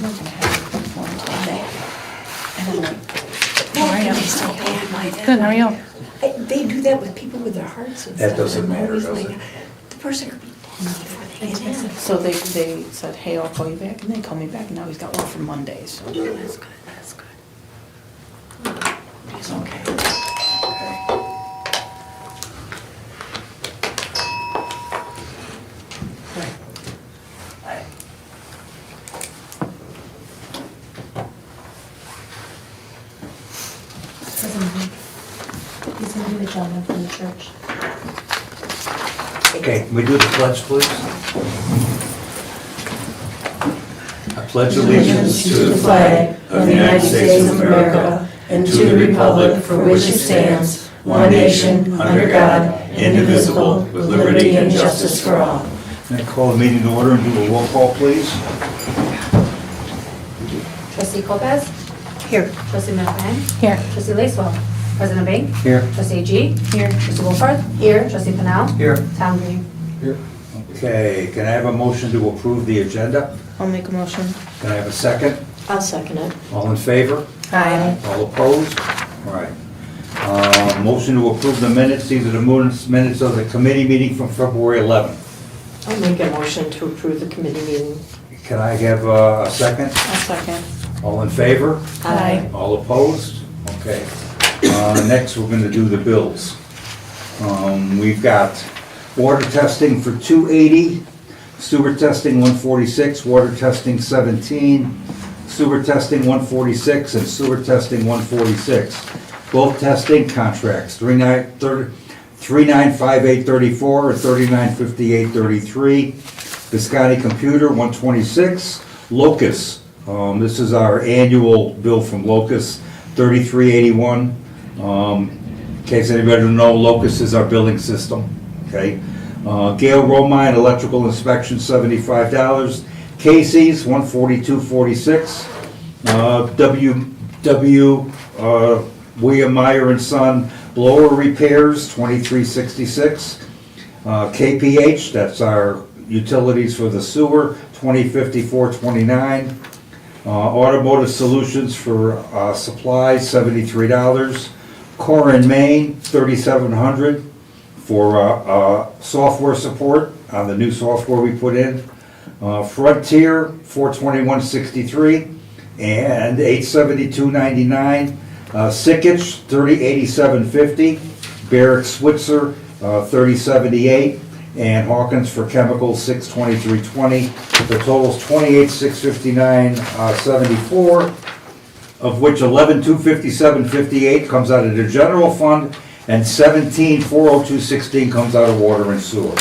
we're gonna have it before Monday. And I'm like, how are you? So bad. Good, how are you? They do that with people with their hearts and stuff. That doesn't I'm matter, always does like, it? the person could be dead before they get in. So they said, hey, I'll call you back, and they called me back, and now he's got one for Monday, so. Oh, that's good, that's good. He's okay. He's gonna do the gentleman from the church. Okay, can we do the pledge, please? I pledge allegiance to the flag of the United States of America and to the republic for which it stands, one nation, under God, indivisible, with liberty and justice for all. Can I call the meeting to order and do a roll call, please? Trustee Lopez? Here. Trustee McMahon? Here. Trustee Lacewell? President Bing? Here. Trustee G? Here. Trustee Wolford? Here. Trustee Pennell? Here. Tom Green? Okay, can I have a motion to approve the agenda? I'll make a motion. Can I have a second? I'll second it. All in favor? Aye. All opposed? All right. Motion to approve the minutes, these are the minutes of the committee meeting from February 11th. I'll make a motion to approve the committee meeting. Can I have a second? I'll second. All in favor? Aye. All opposed? Okay. Next, we're going to do the bills. We've got water testing for 280, sewer testing 146, water testing 17, sewer testing 146, and sewer testing 146. Both testing contracts, 395834 or 395833. Visconti Computer 126. Locus, this is our annual bill from Locus, 3381. In case anybody don't know, Locus is our billing system, okay? Gale Romine Electrical Inspection, $75. Casey's, $142.46. William Meyer and Son Blower Repairs, $23.66. KPH, that's our utilities for the sewer, $20.54.29. Automotive Solutions for supplies, $73. Core and Main, $3,700 for software support on the new software we put in. Frontier, $421.63 and $872.99. Sickich, $30.87.50. Barrett Switzer, $30.78. And Hawkins for chemicals, $623.20. The total's $28,659.74, of which $11,257.58 comes out of the general fund, and $17,402.16 comes out of water and sewer.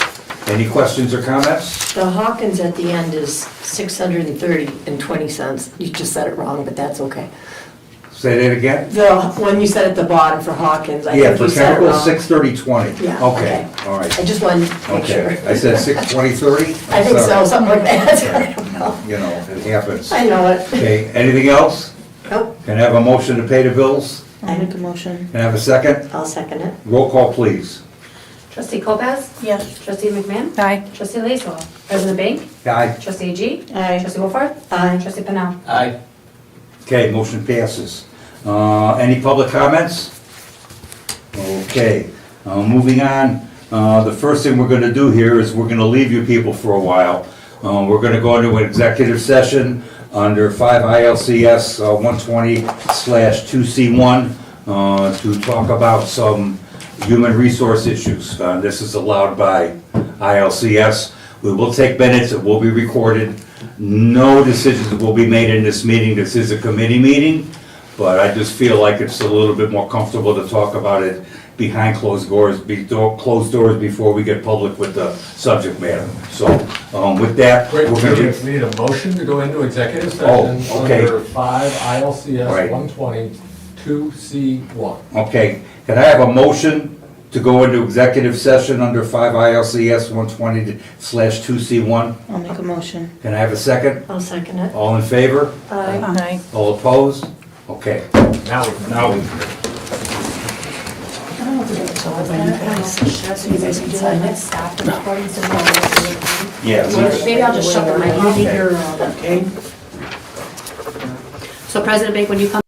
Any questions or comments? The Hawkins at the end is $630.20. You just said it wrong, but that's okay. Say that again? The one you said at the bottom for Hawkins, I Yeah, think for you said it chemicals, wrong. $630.20. Yeah, Okay, all I right. just wanted to make sure. Okay, I said $620.30? I think so, something like that. I don't know. You know, it happens. I know it. Okay, anything else? Nope, Can I have a motion to pay the bills? I'll make a motion. Can I have a second? I'll second it. Roll call, please. Trustee Lopez? Yes. Trustee McMahon? Aye. Trustee Lacewell? President Bing? Aye. Trustee G? Aye. Trustee Wolford? Aye. Trustee Pennell? Aye. Okay, motion passes. Any public comments? Okay, moving on. The first thing we're gonna do here is we're gonna leave you people for a while. We're gonna go into an executive session under 5 ILCS 120/2C1 to talk about some human resource issues. This is allowed by ILCS. We will take minutes, it will be recorded. No decisions will be made in this meeting. This is a committee meeting, but I just feel like it's a little bit more comfortable to talk about it behind closed doors before we get public with the subject matter. So, with that, Great, we're gonna. we need a motion to go into executive Oh, session okay. under 5 ILCS Right. 120-2C1. Okay, can I have a motion to go into executive session under 5 ILCS 120/2C1? I'll make a motion. Can I have a second? I'll second it. All in favor? Aye. Aye. All opposed? Okay. Now we So you guys can sign it. Stop the recording so we Yeah. Maybe I'll just shut the mic. You need your, Okay. So President Bank, when you come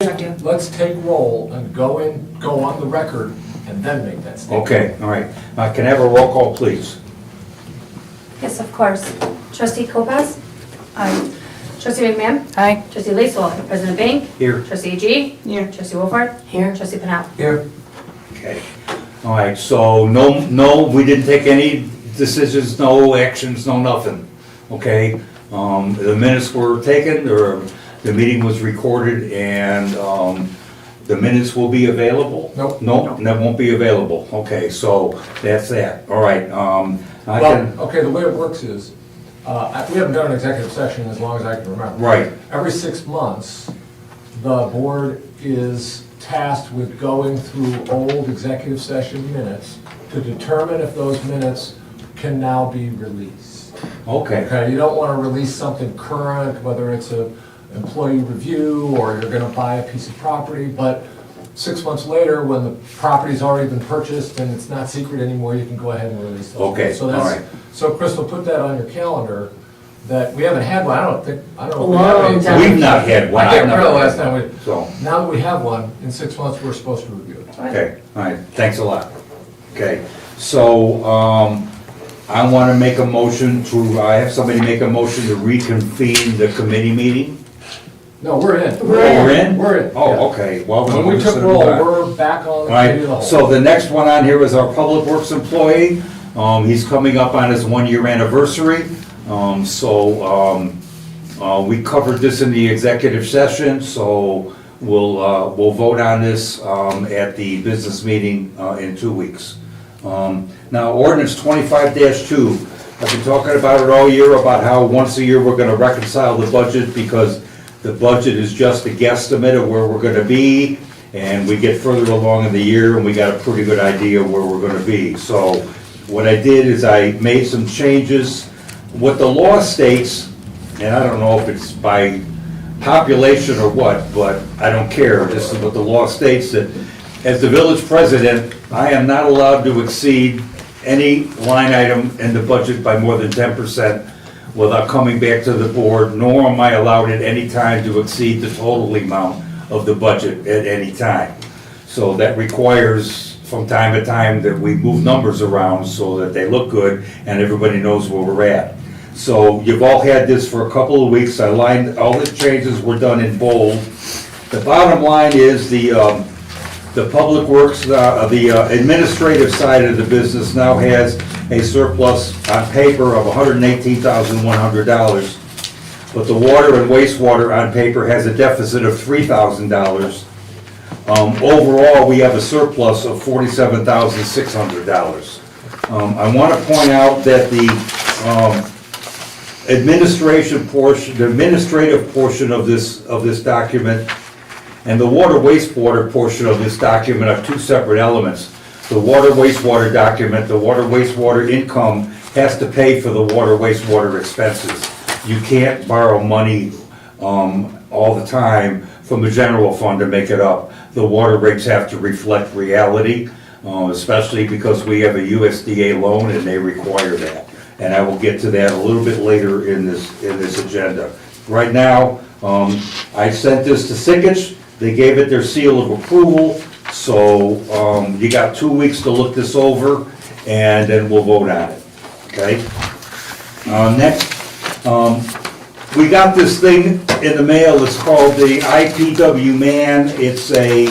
let's take roll and go on the record and then make that statement. Okay, all right. Can I have a roll call, please? Yes, of course. Trustee Lopez? Aye. Trustee McMahon? Aye. Trustee Lacewell? President Bank? Here. Trustee G? Here. Trustee Wolford? Here. Trustee Pennell? Here. Okay. All right, so no, we didn't take any decisions, no actions, no nothing, okay? The minutes were taken, or the meeting was recorded, and the minutes will be available? Nope. Nope, that won't be available, okay, so that's that, all right. I can, Well, okay, the way it works is, we haven't done an executive session as long as I can remember. right, Every 6 months, the board is tasked with going through old executive session minutes to determine if those minutes can now be released. okay, Okay, you don't want to release something current, whether it's a employee review or you're gonna buy a piece of property, but 6 months later, when the property's already been purchased and it's not secret anymore, you can go ahead and release those. Okay, So that's- all right. So Crystal, put that on your calendar, that we haven't had one, I don't know if A we have any. long time. we've not had one. I can't remember the last time we, So, now that we have one, in 6 months, we're supposed to review it. okay, all right, thanks a lot. Okay, so, I want to make a motion to, I have somebody make a motion to reconvene the committee meeting? No, we're in. Oh, we're in? We're in. Oh, okay, well. When we took roll, we're back on the All committee of the right, whole. so the next one on here is our Public Works employee. He's coming up on his 1-year anniversary. We covered this in the executive session, so we'll vote on this at the business meeting in 2 weeks. Now, ordinance 25-2, I've been talking about it all year, about how once a year we're gonna reconcile the budget, because the budget is just a guesstimate of where we're gonna be, and we get further along in the year, and we got a pretty good idea where we're gonna be. So what I did is I made some changes. What the law states, and I don't know if it's by population or what, but I don't care, this is what the law states, that as the village president, I am not allowed to exceed any line item in the budget by more than 10% without coming back to the board, nor am I allowed at any time to exceed the total amount of the budget at any time. So that requires, from time to time, that we move numbers around so that they look good and everybody knows where we're at. So you've all had this for a couple of weeks. I lined, all the changes were done in bold. The bottom line is the Public Works, the administrative side of the business now has a surplus on paper of $118,100. But the water and wastewater on paper has a deficit of $3,000. Overall, we have a surplus of $47,600. I want to point out that the administrative portion of this document and the water wastewater portion of this document are two separate elements. The water wastewater document, the water wastewater income has to pay for the water wastewater expenses. You can't borrow money all the time from the general fund to make it up. The water rates have to reflect reality, especially because we have a USDA loan and they require that. And I will get to that a little bit later in this agenda. Right now, I sent this to Sikich. They gave it their seal of approval, so you got 2 weeks to look this over, and then we'll vote on it, okay? Next, we got this thing in the mail, it's called the IPW MAN. It's a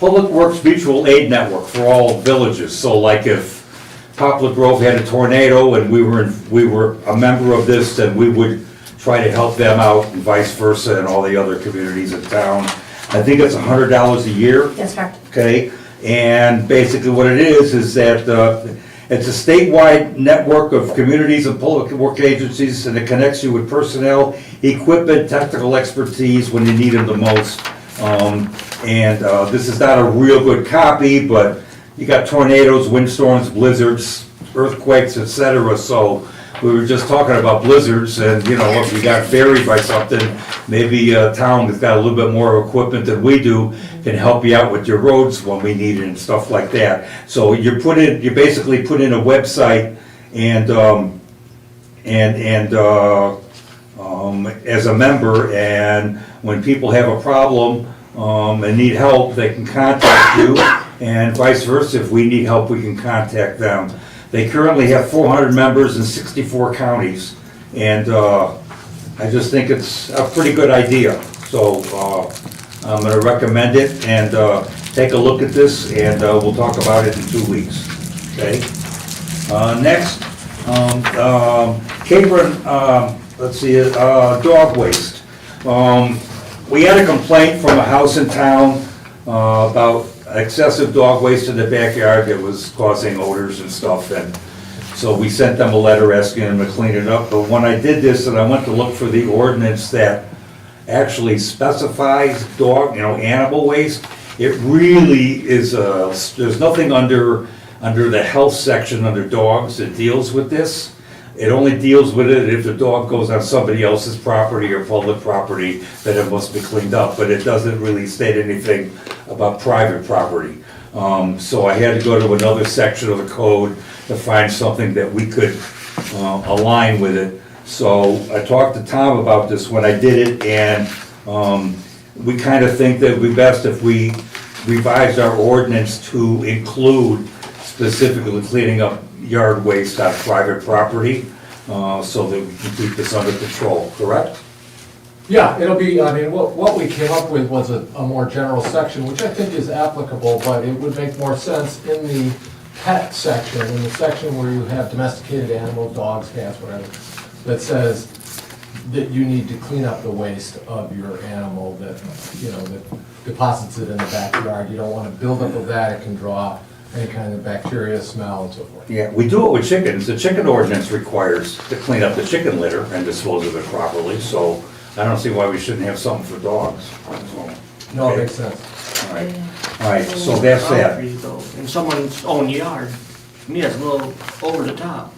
Public Works Mutual Aid Network for all villages. So like if Poplar Grove had a tornado and we were a member of this, then we would try to help them out and vice versa and all the other communities in town. I think it's $100 a year. That's correct. Okay, and basically what it is that it's a statewide network of communities and public work agencies, and it connects you with personnel, equipment, technical expertise when you need them the most. This is not a real good copy, but you got tornadoes, windstorms, blizzards, earthquakes, etc. So we were just talking about blizzards, and you know, if you got buried by something, maybe a town that's got a little bit more equipment than we do can help you out with your roads when we need it and stuff like that. So you basically put in a website and as a member, and when people have a problem and need help, they can contact you, and vice versa, if we need help, we can contact them. They currently have 400 members in 64 counties, and I just think it's a pretty good idea. So I'm gonna recommend it, and take a look at this, and we'll talk about it in 2 weeks, okay? Next, Capron, let's see, dog waste. We had a complaint from a house in town about excessive dog waste in the backyard that was causing odors and stuff, and so we sent them a letter asking them to clean it up. But when I did this, and I went to look for the ordinance that actually specifies dog, animal waste, it really is, there's nothing under the health section under dogs that deals with this. It only deals with it if the dog goes on somebody else's property or public property, then it must be cleaned up, but it doesn't really state anything about private property. So I had to go to another section of the code to find something that we could align with it. So I talked to Tom about this when I did it, and we kind of think that it would be best if we revised our ordinance to include specifically cleaning up yard waste on private property, so that we can keep this under control, correct? Yeah, it'll be, I mean, what we came up with was a more general section, which I think is applicable, but it would make more sense in the pet section, in the section where you have domesticated animals, dogs, cats, whatever, that says that you need to clean up the waste of your animal that, that deposits it in the backyard. You don't want to build up of that, it can draw any kind of bacteria, smell, and so forth. Yeah, we do it with chickens. The chicken ordinance requires to clean up the chicken litter and dispose of it properly, so I don't see why we shouldn't have something for dogs. So, No, it okay. makes sense. All right, so that's that. Properties, though, in someone's own yard, to me, that's a little over the top.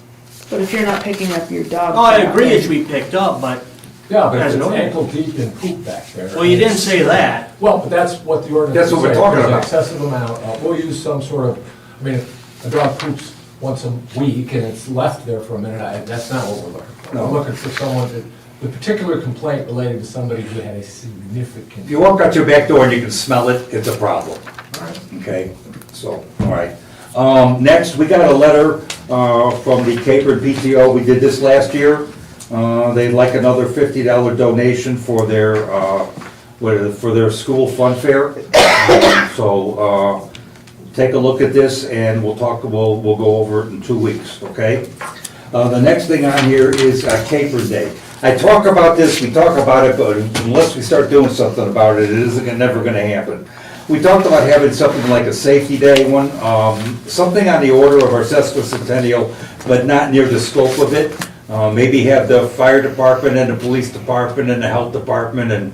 But if you're not picking up your dog. Oh, I crap, agree then- it should be picked up, but, Yeah, but Has it's no- ankle deep in poop back there. well, you didn't say that. Well, but that's what the ordinance That's is what we're saying. talking There's an about. excessive amount, we'll use some sort of, I mean, if a dog poops once a week and it's left there for a minute, that's not what we're looking for. No. We're looking for someone, the particular complaint related to somebody who had a significant. If you walk out your back door and you can smell it, it's a problem. All right. Okay, so, all right. Next, we got a letter from the Capron PTO. We did this last year. They'd like another $50 donation for their school fun fair. So, take a look at this and we'll go over it in 2 weeks, okay? The next thing on here is Capron Day. I talk about this, we talk about it, but unless we start doing something about it, it isn't never gonna happen. We talked about having something like a safety day one, something on the order of our sesquicentennial, but not near the scope of it. Maybe have the fire department and the police department and the health department and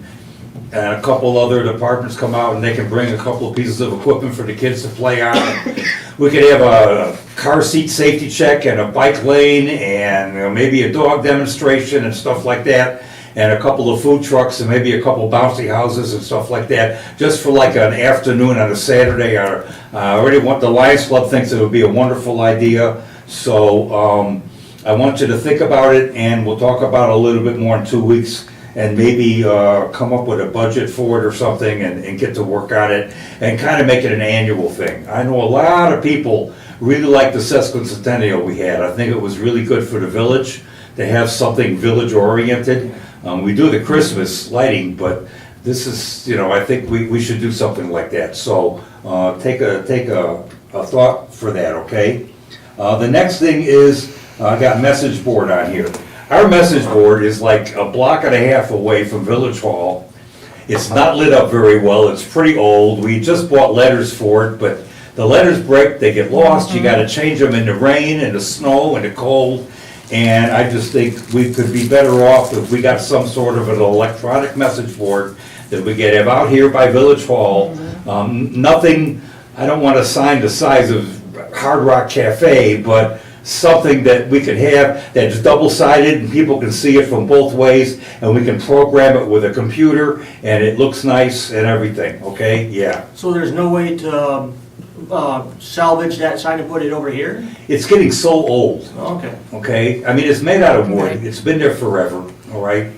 a couple other departments come out and they can bring a couple of pieces of equipment for the kids to play on. We could have a car seat safety check and a bike lane and maybe a dog demonstration and stuff like that. And a couple of food trucks and maybe a couple bouncy houses and stuff like that, just for like an afternoon on a Saturday. The Lions Club thinks it would be a wonderful idea. So I want you to think about it and we'll talk about it a little bit more in 2 weeks and maybe come up with a budget for it or something and get to work on it and kind of make it an annual thing. I know a lot of people really like the sesquicentennial we had. I think it was really good for the village to have something village oriented. We do the Christmas lighting, but this is, I think we should do something like that. So take a thought for that, okay? The next thing is, I got message board on here. Our message board is like a block and a half away from Village Hall. It's not lit up very well, it's pretty old. We just bought letters for it, but the letters break, they get lost. You gotta change them in the rain and the snow and the cold. And I just think we could be better off if we got some sort of an electronic message board that we could have out here by Village Hall. Nothing, I don't want a sign the size of Hard Rock Cafe, but something that we could have that's double-sided and people can see it from both ways and we can program it with a computer and it looks nice and everything, okay? Yeah. So there's no way to salvage that sign and put it over here? It's getting so old. Okay. Okay, I mean, it's made out of wood, it's been there forever, all right?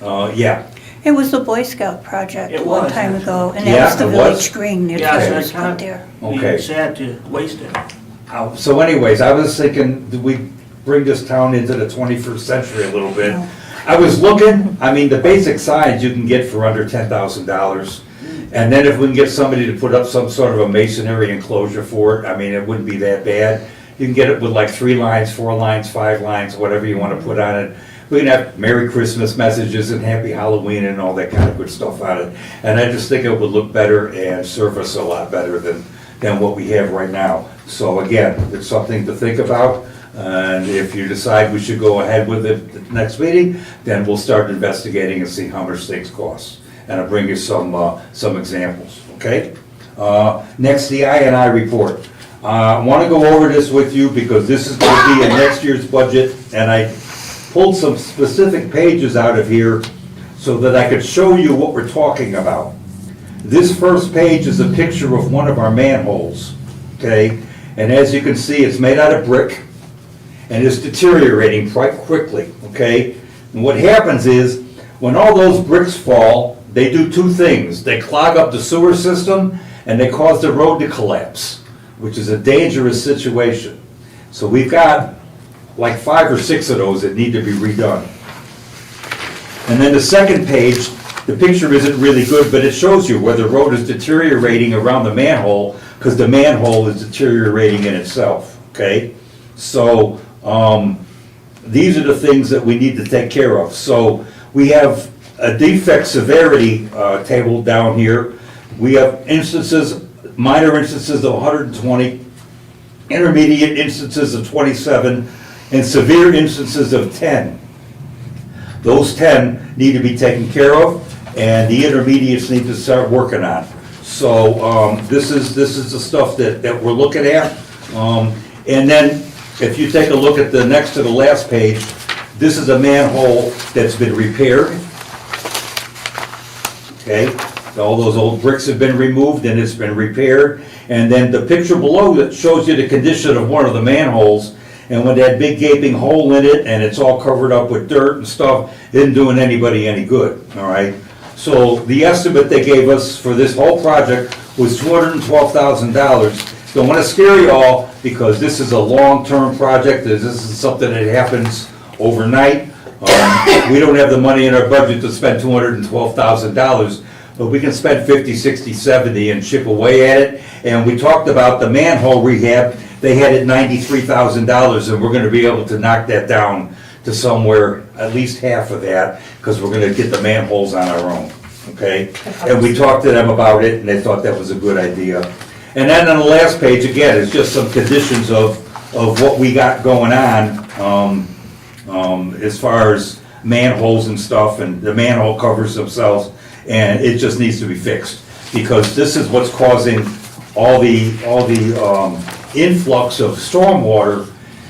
Yeah, It was the Boy Scout project It one was, time ago, and Yeah, that was the it village was. green near the Yeah, so trails it's kind out of, there. Okay. sad to waste it. So anyways, I was thinking, do we bring this town into the 21st century a little bit? No. I was looking, I mean, the basic signs you can get for under $10,000. And then if we can get somebody to put up some sort of a masonry enclosure for it, I mean, it wouldn't be that bad. You can get it with like 3 lines, 4 lines, 5 lines, whatever you want to put on it. We can have Merry Christmas messages and Happy Halloween and all that kind of good stuff on it. And I just think it would look better and serve us a lot better than what we have right now. So again, it's something to think about. And if you decide we should go ahead with it at the next meeting, then we'll start investigating and see how much things cost. And I'll bring you some examples, okay? Next, the I&I report. I want to go over this with you because this is going to be in next year's budget, and I pulled some specific pages out of here so that I could show you what we're talking about. This first page is a picture of one of our manholes, okay? And as you can see, it's made out of brick, and it's deteriorating quite quickly, okay? And what happens is, when all those bricks fall, they do 2 things. They clog up the sewer system, and they cause the road to collapse, which is a dangerous situation. So we've got like 5 or 6 of those that need to be redone. And then the second page, the picture isn't really good, but it shows you where the road is deteriorating around the manhole, because the manhole is deteriorating in itself, okay? So, these are the things that we need to take care of. So, we have a defect severity table down here. We have instances, minor instances of 120, intermediate instances of 27, and severe instances of 10. Those 10 need to be taken care of, and the intermediates need to start working on. So this is the stuff that we're looking at. And then if you take a look at the next to the last page, this is a manhole that's been repaired. Okay, all those old bricks have been removed and it's been repaired. And then the picture below that shows you the condition of one of the manholes, and with that big gaping hole in it and it's all covered up with dirt and stuff, isn't doing anybody any good, all right? So the estimate they gave us for this whole project was $212,000. Don't want to scare you all, because this is a long-term project. This is something that happens overnight. We don't have the money in our budget to spend $212,000, but we can spend 50, 60, 70 and chip away at it. And we talked about the manhole rehab. They had it $93,000, and we're going to be able to knock that down to somewhere at least half of that, because we're going to get the manholes on our own, okay? And we talked to them about it, and they thought that was a good idea. And then on the last page, again, is just some conditions of what we got going on as far as manholes and stuff, and the manhole covers themselves, and it just needs to be fixed, because this is what's causing all the influx of stormwater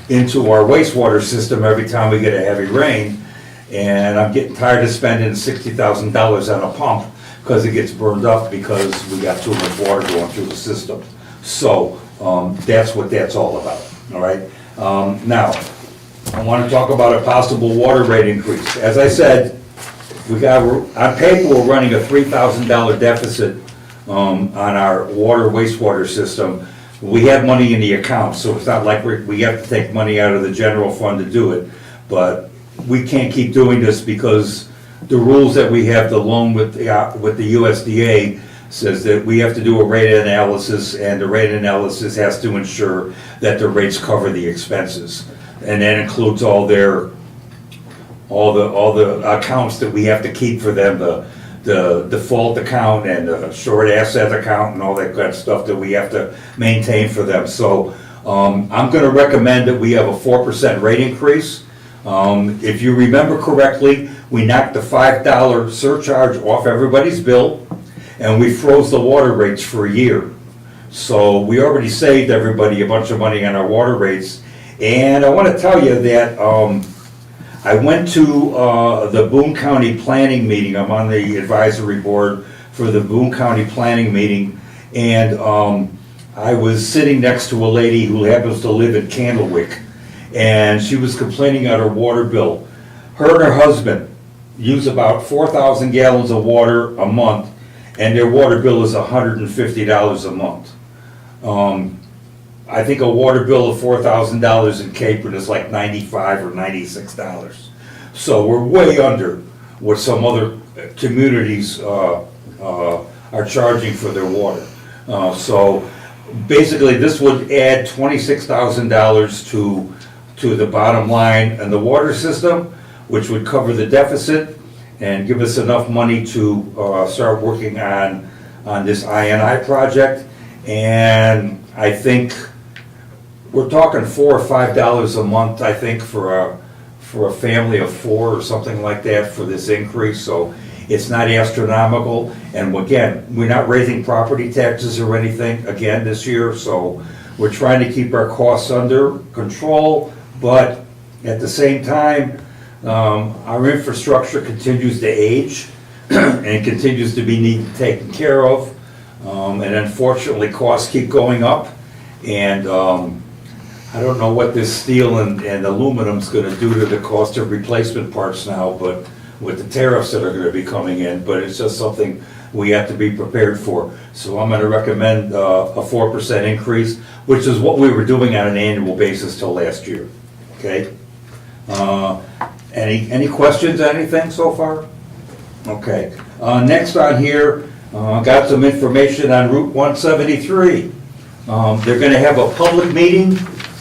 into our wastewater system every time we get a heavy rain. And I'm getting tired of spending $60,000 on a pump, because it gets burned up because we got too much water going through the system. So that's what that's all about, all right? Now, I want to talk about a possible water rate increase. As I said, on paper, we're running a $3,000 deficit on our wastewater system. We have money in the account, so it's not like we have to take money out of the general fund to do it. But we can't keep doing this, because the rules that we have to loan with the USDA says that we have to do a rate analysis, and the rate analysis has to ensure that the rates cover the expenses. And that includes all the accounts that we have to keep for them, the default account and the short asset account and all that kind of stuff that we have to maintain for them. So I'm going to recommend that we have a 4% rate increase. If you remember correctly, we knocked the $5 surcharge off everybody's bill, and we froze the water rates for a year. So we already saved everybody a bunch of money on our water rates. And I want to tell you that I went to the Boone County Planning meeting. I'm on the advisory board for the Boone County Planning meeting, and I was sitting next to a lady who happens to live in Candlewick, and she was complaining on her water bill. Her and her husband use about 4,000 gallons of water a month, and their water bill is $150 a month. I think a water bill of $4,000 in Capron is like $95 or $96. So we're way under what some other communities are charging for their water. So basically, this would add $26,000 to the bottom line and the water system, which would cover the deficit and give us enough money to start working on this INI project. And I think we're talking $4 or $5 a month, I think, for a family of 4 or something like that for this increase. So it's not astronomical. And again, we're not raising property taxes or anything again this year. So we're trying to keep our costs under control, but at the same time, our infrastructure continues to age and continues to be needed taken care of. And unfortunately, costs keep going up. And I don't know what this steel and aluminum's gonna do to the cost of replacement parts now, but with the tariffs that are gonna be coming in, but it's just something we have to be prepared for. So I'm gonna recommend a 4% increase, which is what we were doing on an annual basis till last year, okay? Any questions, anything so far? Okay, next on here, got some information on Route 173. They're gonna have a public meeting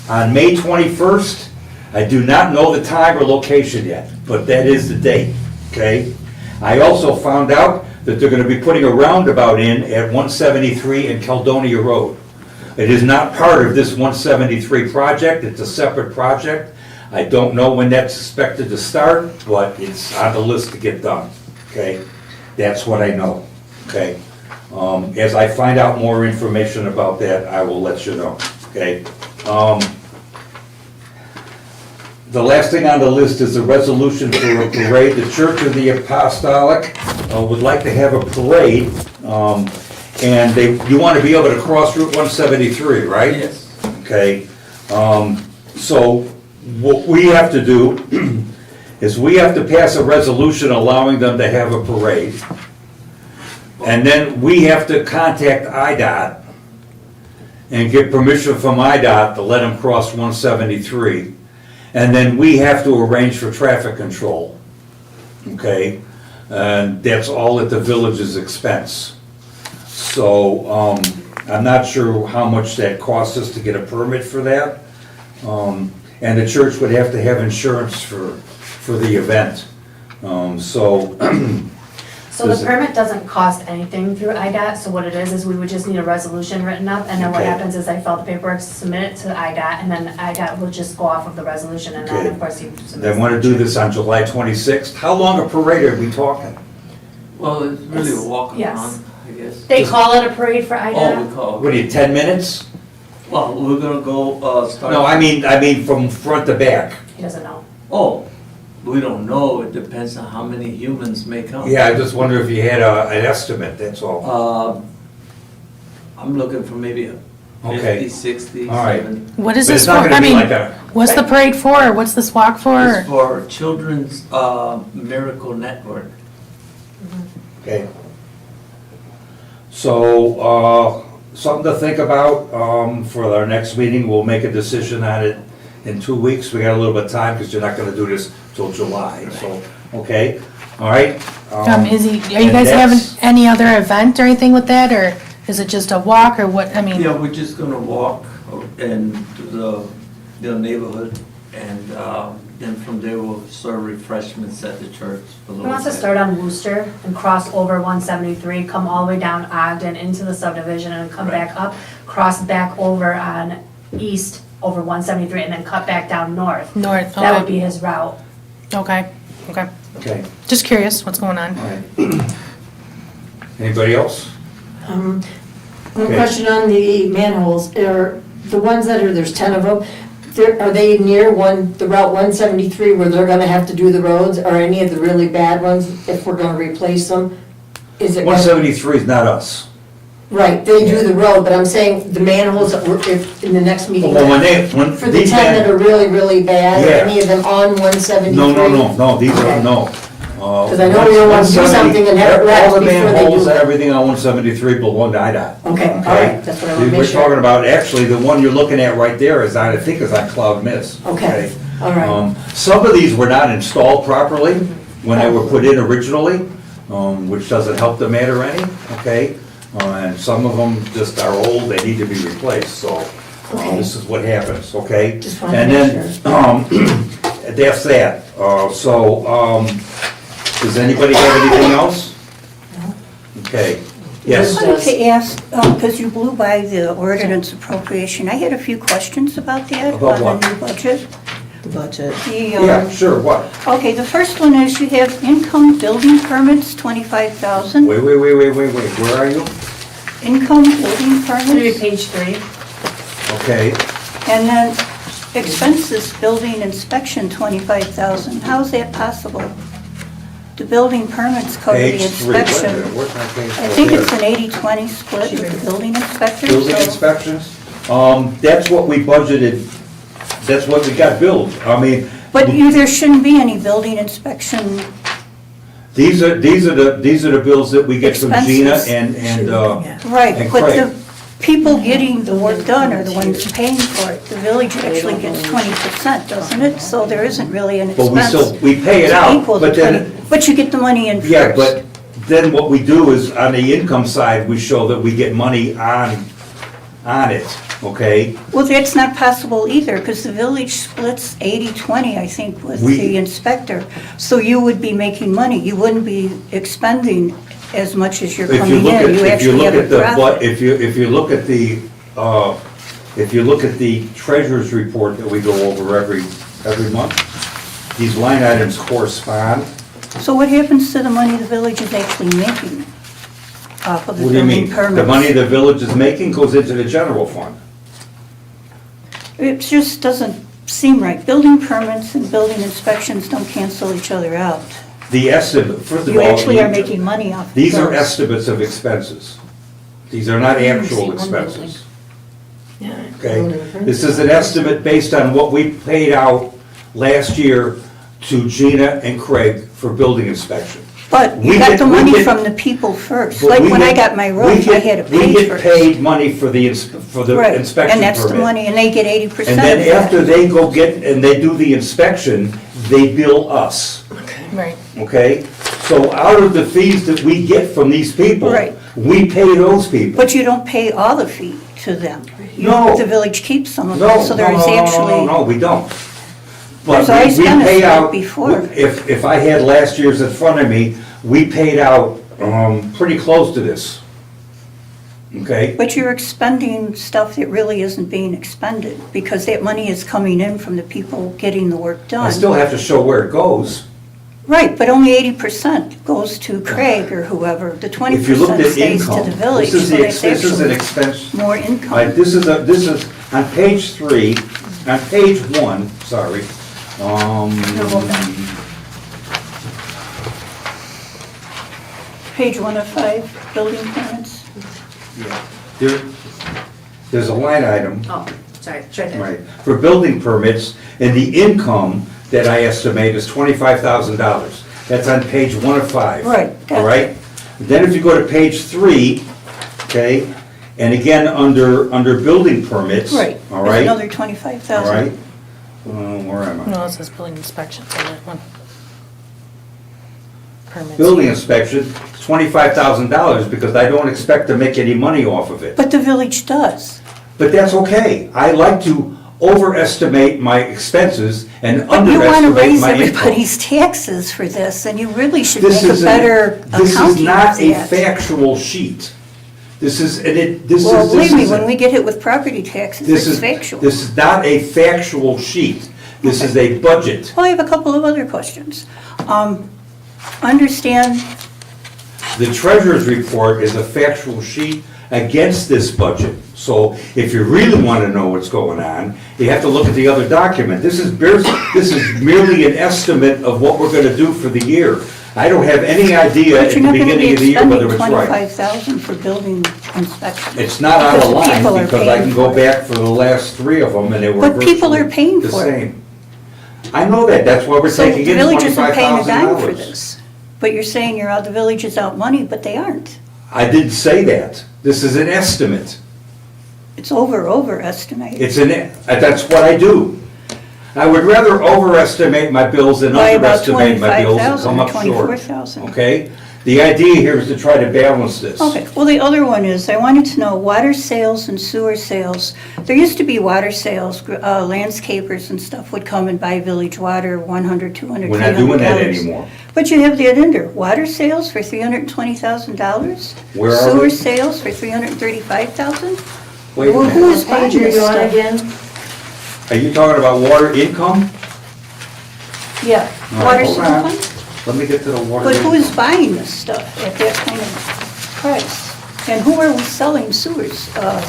on May 21st. I do not know the time or location yet, but that is the date, okay? I also found out that they're gonna be putting a roundabout in at 173 and Caledonia Road. It is not part of this 173 project, it's a separate project. I don't know when that's expected to start, but it's on the list to get done, okay? That's what I know, okay? As I find out more information about that, I will let you know, okay? The last thing on the list is a resolution for a parade. The Church of the Apostolic would like to have a parade, and you want to be able to cross Route 173, right? Yes. Okay, so what we have to do is we have to pass a resolution allowing them to have a parade. And then we have to contact IDOT and get permission from IDOT to let them cross 173. And then we have to arrange for traffic control, okay? And that's all at the village's expense. So, I'm not sure how much that costs us to get a permit for that. And the church would have to have insurance for the event. So the permit doesn't cost anything through IDOT, so what it is we would just need a resolution written up, and then what Okay. happens is I fill out the paperwork, submit it to IDOT, and then IDOT will just go off of the resolution, and then Okay. of course you submit. They want to do this on July 26th. How long a parade are we talking? Well, it's really a It's- walk yes. around, I guess. They call it a parade for Oh, IDOT? we call What are it. you, 10 minutes? Well, we're gonna go, start. No, I mean from front to back. He doesn't know. Oh, we don't know. It depends on how many humans may come. Yeah, I just wonder if you had an estimate, that's all. I'm looking for maybe a Okay. 50, 60, All right. 70. What is But this it's for? not gonna I be mean, like a- what's the parade for? What's this walk for? It's for Children's Miracle Network. Okay. So, something to think about, for our next meeting, we'll make a decision on it in 2 weeks. We got a little bit of time, because you're not gonna do this till July, so, okay, all right? Are you and guys having that's- any other event or anything with that, or is it just a walk, or what, I mean? Yeah, we're just gonna walk into the neighborhood, and then from there we'll serve refreshments at the church. for He those wants to that- start on Wooster and cross over 173, come all the way down Ogden into the subdivision and come Right. back up, cross back over on east over 173 and then cut back down north. North, That would okay, be his route. okay. Okay, Just curious, what's going on? all right. Anybody else? Um, One Okay. question on the manholes, are the ones that are, there's 10 of them, are they near the Route 173 where they're gonna have to do the roads, or any of the really bad ones, if we're gonna replace them? Is it? 173 is not us. Right, they do the road, but I'm saying the manholes, if, in the next meeting. Well, when For the these 10 that are really, really bad, Yeah. are any of them on 173? No, these are, Okay. no. 'Cause I know we don't want to do something and have it lapse All the before they manholes do and it. everything on 173 belong to IDOT. Okay, all right, that's what I want to We're make sure. talking about, actually, the one you're looking at right there is, I think, is on Cloud Miss. Okay, all right. Some of these were not installed properly when they were put in originally, which doesn't help the matter any, okay? And some of them just are old, they need to be replaced, so Okay. this is what happens, okay? Just wanted to And make then, that's that. Does anybody have anything else? Okay, yes. I wanted to ask, because you blew by the ordinance appropriation, I had a few questions about that About on what? the new budget. The budget. Yeah, sure, what? Okay, the first one is you have income building permits, 25,000. Wait, where are you? Income building It's gonna be permits. page 3. Okay, And then expenses, building inspection, 25,000. How is that possible? The building permits cover the page 3. Wait a inspection. minute, where's my page? I think it's an 80-20 split with the building inspector. Building so- inspections? That's what we budgeted, that's what we got billed. I mean, But there shouldn't be any building inspection. these are the bills that we get from Gina Expenses. and, Right, And but Craig. the people getting the work done are the ones paying for it. The village actually gets 20%, doesn't it? So there isn't really an but expense. we pay it to out, equal the but then, 20. But you get the money in first. yeah, but then what we do is, on the income side, we show that we get money on it, okay? Well, that's not possible either, because the village splits 80-20, I think, with We- the inspector. So you would be making money. You wouldn't be expending as much as you're If you coming look at, in. You if you actually look have a at the, profit. if you look at the, if you look at the treasurer's report that we go over every month, these line items correspond. So what happens to the money the village is actually making off of the What do you building mean? permits? The money the village is making goes into the general fund. It just doesn't seem right. Building permits and building inspections don't cancel each other out. The estimate, first of You all. actually are making money off of These are those. estimates of expenses. These are not actual expenses. Okay? This is an estimate based on what we paid out last year to Gina and Craig for building inspection. But We you got get- the we money get- from the people first. But Like we when I get- got my we roads, I get- had to We pay get first. paid money for the Right, inspection and that's the permit. money, and they get 80% And of then that. after they go get, and they do the inspection, they bill us, Right. okay? So out of the fees that we get from these people, Right. we pay those people. But you don't pay all the fee to them. You- No. The village keeps some of No, it, no, so no, there is no, actually. no, we don't. There's But always we been a pay split out, before. if I had last year's in front of me, we paid out pretty close to this. Okay? But you're expending stuff that really isn't being expended, because that money is coming in from the people getting the work done. I still have to show where it goes. Right, but only 80% goes to Craig or whoever. The If you looked 20% at stays to income, the village, this is so the, that's this is an actually expense. more Right, income. this is, on page 3, on page 1, sorry. Page 1 of 5, building permits. There, there's a line item, Oh, sorry, it's right there. right, for building permits, and the income that I estimate is $25,000. That's on page 1 of 5. Right, got All right? Then if you go to page 3, okay, and again, under building permits. Right, All there's right? another All 25,000. right? Where am I? No, it says building inspections on that one. Permits. Building inspection, $25,000, because I don't expect to make any money off of it. But the village does. But that's okay. I like to overestimate my expenses and But you want to underestimate raise my income. everybody's taxes for this, and you really should This make a is better This is accounting not of a that. factual sheet. This is, and it, this is. Well, this believe me, is a- when we get hit with property taxes, this it's is- factual. This is not a factual sheet. This is a budget. Well, I have a couple of other questions. Understand, The treasurer's report is a factual sheet against this budget. So if you really want to know what's going on, you have to look at the other document. This is merely an estimate of what we're going to do for the year. I don't have any idea but at you're the not going to beginning be of the year expending whether it's right. 25,000 for building inspection. It's not out Because of the line people are because I paying can go for it. back for the last 3 of them and they were But people are paying virtually the for it. same. I know that, that's why we're So taking the in village isn't paying a dime for $25,000. this. But you're saying the village is out money, but they aren't. I didn't say that. This is an estimate. It's overestimated. That's what I do. I would rather overestimate my bills than By about underestimate my bills and 25,000 come or up short. 24,000. Okay? The idea here is to try to balance this. Okay, well, the other one is, I wanted to know, water sales and sewer sales. There used to be water sales, landscapers and stuff would come and buy village water, 100, 200, We're not doing that $300. anymore. But you have that in there, water sales for $320,000? Where are Sewer we? sales for $335,000? Wait a Well, minute. who is What buying page are this you on stuff? again? Are you talking about water income? Yeah, All water right, hold on. supply? Let me get to the water. But who income. is buying this stuff at that kind of price? And who are we selling sewers, the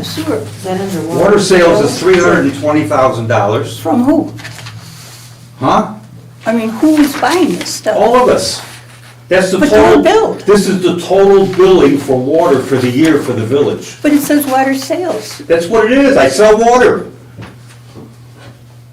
sewer? Is that under Water sales is $320,000. From who? Huh? I mean, who is buying this stuff? All of us. That's the But total. don't build. This is the total billing for water for the year for the village. But it says water sales. That's what it is. I sell water.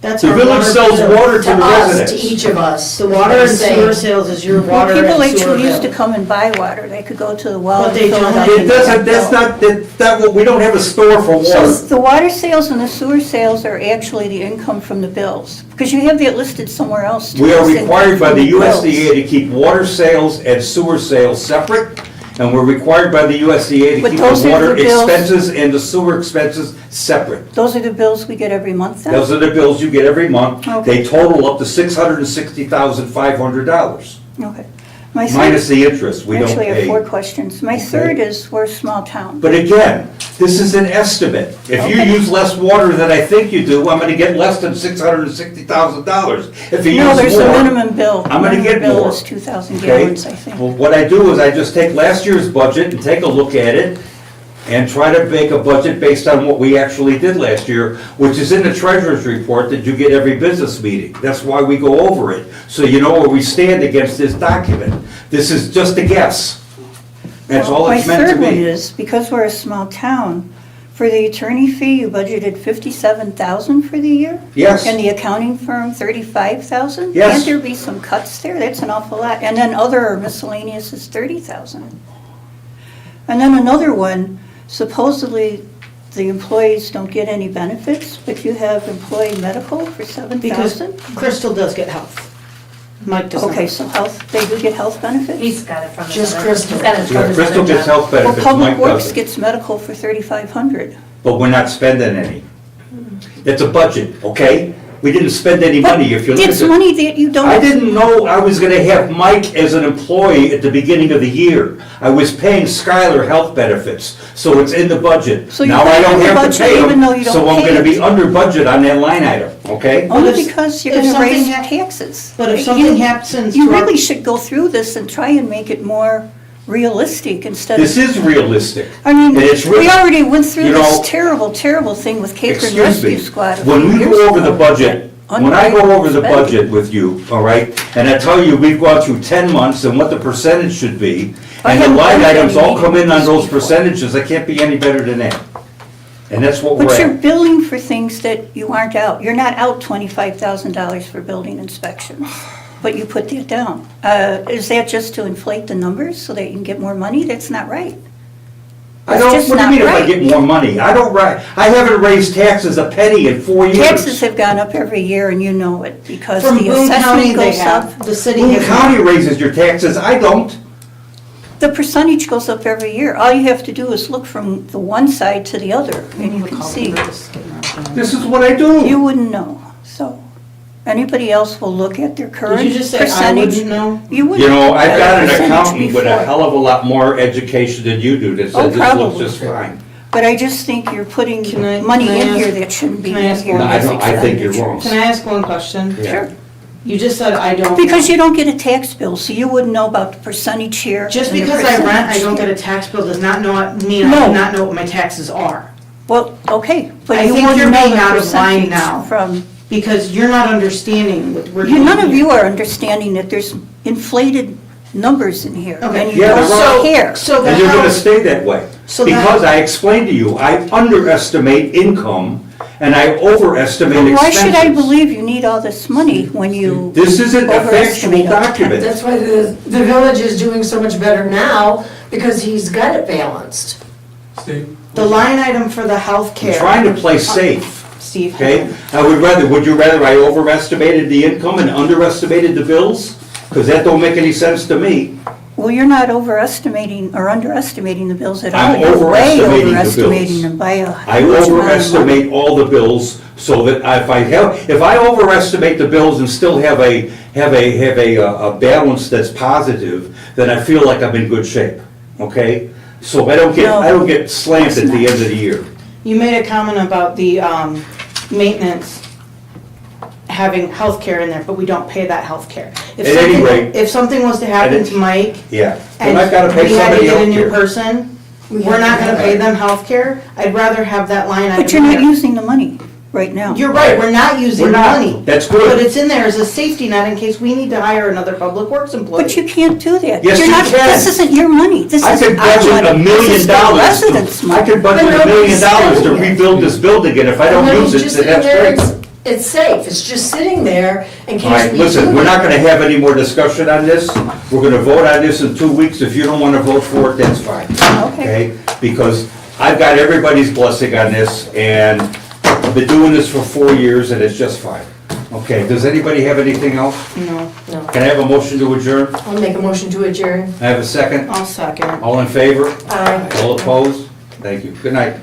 That's The our village water sells bill water to the us, residents. To each of us. The water and Saying- sewer sales is your Well, water people and sewer actually used to bill. come and buy water. They could go to the well But and they fill it don't. up. It and doesn't, get that's filled. not, that, we don't have a store for So water. the water sales and the sewer sales are actually the income from the bills? Because you have that listed somewhere else too. We are It's income required by from the bills. USDA to keep water sales and sewer sales separate, and we're required by the USDA to But keep those the are water the bills- expenses and the sewer expenses separate. Those are the bills we get every month then? Those are the bills you get every month. Okay. They total up to $660,500, Okay. My minus third, the interest we don't actually, I have 4 pay. questions. My Okay. third is, we're a small town. But again, this is an estimate. If you Okay. use less water than I think you do, I'm gonna get less than $660,000. If you use No, more. there's a minimum bill. I'm gonna get Minimum more. bill is 2,000 Okay? gallons, I think. Well, what I do is I just take last year's budget and take a look at it and try to make a budget based on what we actually did last year, which is in the treasurer's report that you get every business meeting. That's why we go over it, so you know where we stand against this document. This is just a guess. That's all it's meant to My third one be. is, because we're a small town, for the attorney fee, you budgeted 57,000 for the year? Yes. And the accounting firm, 35,000? Yes. Can't there be some cuts there? That's an awful lot. And then other miscellaneous is 30,000. And then another one, supposedly the employees don't get any benefits, but you have employee medical for Because 7,000? Crystal does get health. Mike does not. Okay, so health, they do get health benefits? He's got it from his Just other- Crystal. he's got it from Yeah, his Crystal other gets job. health Well, benefits, Public Mike Works doesn't. gets medical for 3,500. But we're not spending any. It's a budget, okay? We didn't spend any money if you look at It's it. money that you don't. I didn't know I was gonna have Mike as an employee at the beginning of the year. I was paying Skylar health benefits, so it's in the budget. So you Now I pay it don't in the have to budget pay even though him, you don't so I'm pay gonna be it. under budget on that line item, okay? But Only if- because you're if gonna something raise hap- taxes. But if You- something happens You to our- really should go through this and try and make it more realistic instead of. This is realistic. I mean, And it's we really- already went through you this know- terrible, terrible thing with Capron Excuse Rescue me, Squad. a when few we years go over ago. the budget, when I go over the budget with you, all right, and I tell you, we've gone through 10 months and what the percentage should be, I and the haven't line done items any all come in on meetings those before. percentages, I can't be any better than that. And that's what we're But you're at. billing for things that you aren't out. You're not out $25,000 for building inspections, but you put that down. Is that just to inflate the numbers so that you can get more money? That's not right. I It's don't, just what do you not mean if I right. get more money? I don't, I haven't raised taxes a penny in 4 years. Taxes have gone up every year and you know it because From the Boone County, assessment they goes up. have, the city Boone has. County raises your taxes, I don't. The percentage goes up every year. All you have to do is look from the one side to the other and you can see. This is what I do. You wouldn't know, so. Anybody else will look at their current Did you just say I percentage. wouldn't know? You wouldn't. You know, I've got an Percentage accountant with a before. hell of a lot more education than you do that Oh, said this looks probably. just fine. But I just think you're putting Can I- money can I in ask- here that shouldn't be can I in ask here. one- No, I as don't- I think you're wrong. Can I ask one question? Yeah. Sure. You just said I don't. Because you don't get a tax bill, so you wouldn't know about the percentage here. Just and the because I rent, I percentage don't get here. a tax bill does not mean I No. do not know what my taxes are. Well, okay, but I you think wouldn't you're know being the out of line percentage now. from, Because you're not understanding what we're doing none of here. you are understanding that there's inflated numbers in here. Okay. And you Yeah, don't they're care. So the And you're gonna house, stay that way. So the Because I explained to you, I underestimate income and I overestimate Why expenses. should I believe you need all this money when you This isn't a factual overestimate it? document. That's why the village is doing so much better now, because he's got it balanced. Steve? The line item for the healthcare. I'm trying to play safe, Steve. okay? Would you rather I overestimated the income and underestimated the bills? Because that don't make any sense to me. Well, you're not overestimating or underestimating the bills at all. I'm You're way overestimating the bills. overestimating them by a I huge amount of money. overestimate all the bills so that if I overestimate the bills and still have a balance that's positive, then I feel like I'm in good shape, okay? So I don't get slammed at the end of the year. You made a comment about the maintenance having healthcare in there, but we don't pay that healthcare. If At any something- rate- If something was to happen At to Mike, Yeah. and Then I've got to pay we had to somebody get a new else. person, we're not gonna pay them healthcare, I'd rather have that line item. But you're not in there. using the money right now. You're right, we're not using We're the not. money. That's But good. it's in there as a safety net in case we need to hire another public works employee. But you can't do that. Yes, You're you not- can. This isn't your money. This I is could our budget money. $1 million. This is the residents' I money. could budget But $1 million nobody's to spending it. rebuild this building, and if I don't And when use he's it, just then sitting that's there, great. it's safe, it's just sitting there in case All right, we listen, do we're not it. gonna have any more discussion on this. We're gonna vote on this in 2 weeks. If you don't wanna vote for it, that's fine. Okay. Because I've got everybody's blessing on this, and I've been doing this for 4 years, and it's just fine. Okay, does anybody have anything else? No, No. Can I have a motion to adjourn? I'll make a motion to adjourn. I have a second? I'll second. All in favor? Aye. All opposed? Thank you. Good night.